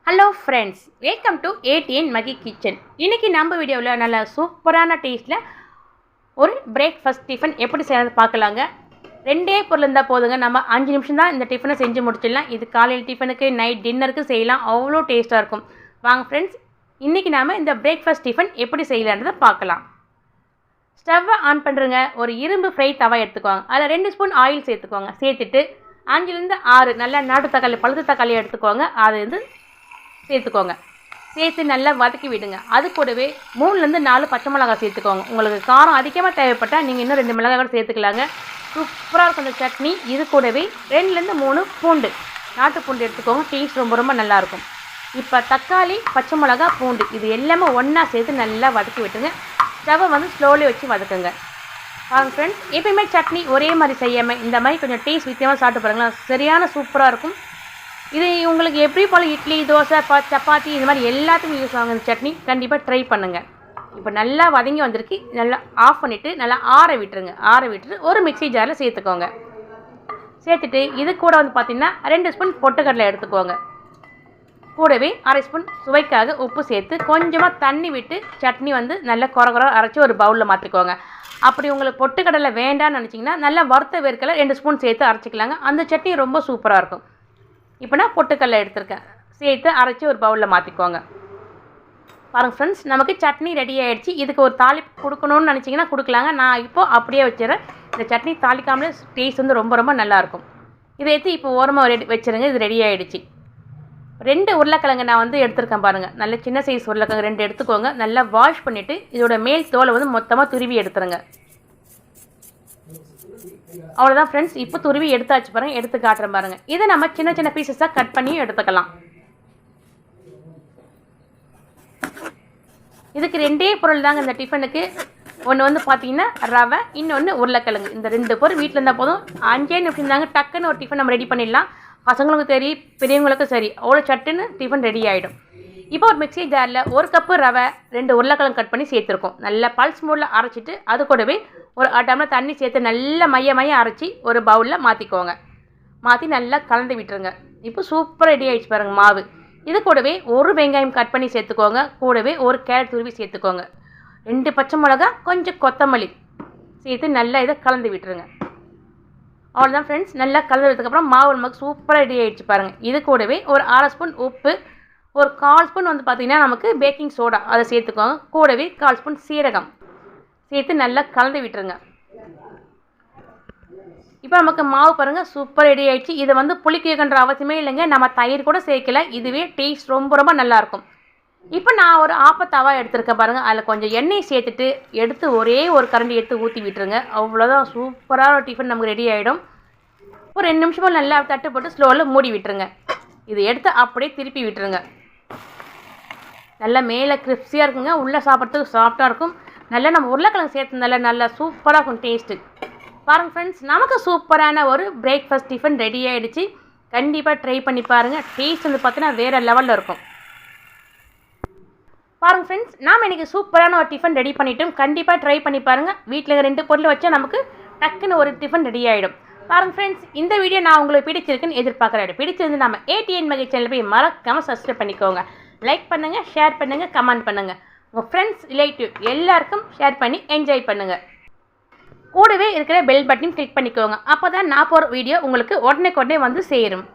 Hello friends, welcome to ATN Magi kitchen. இன்றைக்கி நம்ம வீடியோவில் நல்ல சூப்பரான டேஸ்ட்டில் ஒரு பிரேக்ஃபாஸ்ட் டிஃபன் எப்படி செய்யறது பார்க்கலாங்க. ரெண்டே பொருள் இருந்தால் போதுங்க, நம்ம 5 நிமிஷம் தான் இந்த டிஃபனை செஞ்சு முடிச்சிடலாம். இது காலையில் டிஃபனுக்கு, நைட் டின்னருக்கு செய்யலாம். அவ்வளோ டேஸ்ட்டாக இருக்கும். வாங்க ஃப்ரெண்ட்ஸ், இன்றைக்கி நாம் இந்த பிரேக்ஃபாஸ்ட் டிஃபன் எப்படி செய்யலான்றதை பார்க்கலாம். ஸ்டவ்வை ஆன் பண்ணுறங்க. ஒரு இரும்பு ஃப்ரை தவா எடுத்துக்குவாங்க. அதில் 2 ஸ்பூன் ஆயில் சேர்த்துக்குவாங்க. சேர்த்துட்டு 5லேருந்து 6 நல்ல நாட்டு தக்காளி, பழுத்த தக்காளி எடுத்துக்குவாங்க. அது சேர்த்துக்கோங்க. சேர்த்து நல்லா வதக்கி விடுங்க. அது கூடவே 3லேருந்து 4 பச்சை மிளகாய் சேர்த்துக்கோங்க. உங்களுக்கு காரம் அதிகமாக தேவைப்பட்டால் நீங்கள் இன்னும் 2 மிளகாய் கூட சேர்த்துக்கலாங்க. சூப்பராக இருக்கும் இந்த சட்னி. இது கூடவே 2லேருந்து 3 பூண்டு, நாட்டு பூண்டு எடுத்துக்கோங்க. டேஸ்ட் ரொம்ப நல்லாயிருக்கும். இப்போ தக்காளி, பச்சை மிளகாய், பூண்டு இது எல்லாமே ஒன்றா சேர்த்து நல்லா வதக்கி விட்டுங்க. ஸ்டவ்வை ஸ்லோலி வச்சு வதக்குங்க. வாங்க ஃப்ரெண்ட்ஸ், எப்பயுமே சட்னி ஒரே மாதிரி செய்யாமல் இந்த மாதிரி கொஞ்சம் டேஸ்ட் வித்தியமாக சாப்பிட்டு பாருங்களா, சரியான சூப்பராக இருக்கும். இது உங்களுக்கு எப்படி போல் இட்லி, தோசை, சப்பாத்தி இது மாதிரி எல்லாத்துக்கும் யூஸ் ஆகும். இந்த சட்னி கண்டிப்பாக ட்ரை பண்ணுங்கள். இப்போ நல்லா வதங்கி வந்திருக்கு. நல்லா ஆஃப் பண்ணிவிட்டு நல்லா ஆற விட்டுருங்க. ஆற விட்டுட்டு ஒரு மிக்ஸி ஜாரில் சேர்த்துக்கோங்க. சேர்த்துட்டு இது கூட பார்த்திங்கன்னா 2 ஸ்பூன் பொட்டுக்கடலை எடுத்துக்கோங்க. கூடவே 1/2 ஸ்பூன் சுவைக்காக உப்பு சேர்த்து கொஞ்சமாக தண்ணி விட்டு சட்னி நல்லா குறை அரைச்சி ஒரு பவுலில் மாற்றிக்கோங்க. அப்படி உங்களுக்கு பொட்டுக்கடலை வேண்டாம்னு நினச்சிங்கன்னா நல்லா வறுத்த வேர்க்கடலை 2 ஸ்பூன் சேர்த்து அரைச்சிக்கலாங்க. அந்த சட்னி ரொம்ப சூப்பராக இருக்கும். இப்போ நான் பொட்டுக்கடலை எடுத்துருக்கேன். சேர்த்து அரைச்சி ஒரு பவுலில் மாற்றிக்கோங்க. பாருங்கள் ஃப்ரெண்ட்ஸ், நமக்கு சட்னி ரெடி ஆகிடுச்சு. இதுக்கு ஒரு தாளிப்பு கொடுக்கணும்னு நினச்சிங்கன்னா கொடுக்கலாங்க. நான் இப்போது அப்படியே வச்சிடறேன். இந்த சட்னி தாளிக்காமலே டேஸ்ட் ரொம்ப நல்லாயிருக்கும். இதை எடுத்து இப்போ ஓரமாக வச்சுருங்க. இது ரெடி ஆகிடுச்சு. 2 உருளைக்கிழங்கு நான் எடுத்துருக்கேன் பாருங்கள். நல்ல சின்ன சைஸ் உருளைக்கிழங்கு 2 எடுத்துக்கோங்க. நல்லா வாஷ் பண்ணிவிட்டு இதோட மேல் தோலை மொத்தமாக துருவி எடுத்துருங்க. அவ்வளோதான் ஃப்ரெண்ட்ஸ். இப்போ துருவி எடுத்தாச்சு பாருங்கள். எடுத்து காட்டுறேன் பாருங்கள். இதை நம்ம சின்ன சின்ன பீசஸாக கட் பண்ணி எடுத்துக்கலாம். இதுக்கு 2 பொருள் தாங்க இந்த டிஃபனுக்கு. ஒன்று பார்த்தீங்கன்னா ரவை, இன்னொன்று உருளைக்கிழங்கு. இந்த 2 பொருள் வீட்டில் இருந்தால் போதும். 5 நிமிஷம் தாங்க, டக்குன்னு ஒரு டிஃபன் நம்ம ரெடி பண்ணிடலாம். பசங்களுக்கும் சரி, பெரியவங்களுக்கும் சரி, அவ்வளோ சட்டுன்னு டிஃபன் ரெடி ஆகிடும். இப்போ ஒரு மிக்ஸி ஜாரில் 1 கப்பு ரவை, 2 உருளைக்கிழங்கு கட் பண்ணி சேர்த்துருக்கோம். நல்லா பல்ஸ் மோடில் அரைச்சிட்டு அது கூடவே ஒரு 1 டம்ளர் தண்ணி சேர்த்து நல்லா மைய அரைச்சி ஒரு பவுலில் மாற்றிக்கோங்க. மாற்றி நல்லா கலந்து விட்டுருங்க. இப்போ சூப்பராக ரெடி ஆகிடுச்சு பாருங்கள் மாவு. இது கூடவே 1 வெங்காயம் கட் பண்ணி சேர்த்துக்கோங்க. கூடவே 1 கேரட் துருவி சேர்த்துக்கோங்க. 2 பச்சை மிளகா, கொஞ்சம் கொத்தமல்லி சேர்த்து நல்லா இதை கலந்து விட்டுருங்க. அவ்வளோதான் ஃப்ரெண்ட்ஸ். நல்லா கலந்துறதுக்கப்புறம் மாவு நமக்கு சூப்பராக ரெடி ஆகிடுச்சு பாருங்கள். இது கூடவே ஒரு 1/2 ஸ்பூன் உப்பு, ஒரு 1/4 ஸ்பூன் பார்த்திங்கன்னா நமக்கு பேக்கிங் சோடா அதை சேர்த்துக்கோங்க. கூடவே 1/4 ஸ்பூன் சீரகம் சேர்த்து நல்லா கலந்து விட்டுருங்க. இப்போ நமக்கு மாவு பாருங்கள் சூப்பர் ரெடி ஆகிடுச்சு. இதை புளிக்கன்ற அவசியமே இல்லைங்க. நம்ம தயிர் கூட சேர்க்கல. இதுவே டேஸ்ட் ரொம்ப நல்லாயிருக்கும். இப்போ நான் ஒரு ஆப்பத்தவா எடுத்துருக்கேன் பாருங்கள். அதில் கொஞ்சம் எண்ணெய் சேர்த்துட்டு எடுத்து ஒரே ஒரு கரண்டி எடுத்து ஊற்றி விட்டுருங்க. அவ்வளோதான், சூப்பராக ஒரு டிஃபன் நமக்கு ரெடி ஆகிடும். ஒரு 2 நிமிஷமும் நல்லா தட்டு போட்டு ஸ்லோவில் மூடி விட்டுருங்க. இது எடுத்து அப்படியே திருப்பி விட்டுருங்க. நல்லா மேலே கிரிப்ஸியாக இருக்குங்க. உள்ளே சாப்பிட்றதுக்கு சாஃப்டாக இருக்கும். நல்லா நம்ம உருளைக்கிழங்கு சேர்த்துனால நல்லா சூப்பராக இருக்கும் டேஸ்ட்டு. பாருங்கள் ஃப்ரெண்ட்ஸ், நமக்கு சூப்பரான ஒரு பிரேக்ஃபாஸ்ட் டிஃபன் ரெடி ஆகிடுச்சு. கண்டிப்பாக ட்ரை பண்ணி பாருங்கள். டேஸ்ட் பார்த்தீங்கன்னா வேறு லெவலில் இருக்கும். பாருங்கள் ஃப்ரெண்ட்ஸ், நாம் இன்றைக்கி சூப்பரான ஒரு டிஃபன் ரெடி பண்ணிட்டோம். கண்டிப்பாக ட்ரை பண்ணி பாருங்கள். வீட்டில் 2 பொருள் வச்சா நமக்கு டக்குன்னு ஒரு டிஃபன் ரெடி ஆகிடும். பாருங்கள் ஃப்ரெண்ட்ஸ், இந்த வீடியோ நான் உங்களுக்கு பிடிச்சிருக்குன்னு எதிர்பார்க்குறேன். பிடிச்சிருந்து நம்ம ஏடிஎன் மகி சேனல் போய் மறக்காமல் சப்ஸ்கிரைப் பண்ணிக்கோங்க. லைக் பண்ணுங்கள், ஷேர் பண்ணுங்கள், கமெண்ட் பண்ணுங்கள். உங்கள் ஃப்ரெண்ட்ஸ், ரிலேட்டிவ் எல்லாருக்கும் ஷேர் பண்ணி என்ஜாய் பண்ணுங்கள். கூடவே இருக்கிற பெல் பட்டன் கிளிக் பண்ணிக்கோங்க. அப்போ தான் நான் போகிற வீடியோ உங்களுக்கு உடனே சேரும்.